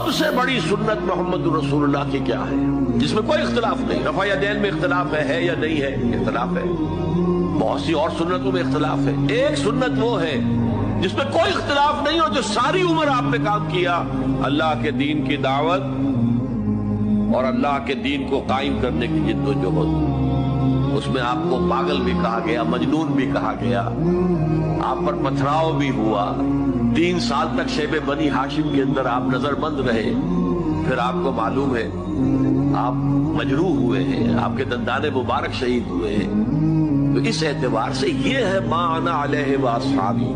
سب سے بڑی سنت محمد رسول اللہ کی کیا ہے جس میں کوئی اختلاف نہیں؟ رفع یدین میں اختلاف ہے یا نہیں ہے؟ اختلاف ہے. بہت سی اور سنتوں میں اختلاف ہے. ایک سنت وہ ہے جس میں کوئی اختلاف نہیں اور جو ساری عمر آپ نے کام کیا، اللہ کے دین کی دعوت اور اللہ کے دین کو قائم کرنے کی جد و جہد. اس میں آپ کو پاگل بھی کہا گیا، مجنون بھی کہا گیا، آپ پر پتھراؤ بھی ہوا. 3 سال تک شیب بنی ہاشم کے اندر آپ نظر بند رہے. پھر آپ کو معلوم ہے آپ مجروح ہوئے ہیں، آپ کے دندان مبارک شہید ہوئے ہیں. تو اس اعتبار سے یہ ہے ما انا علیہ واصحابی.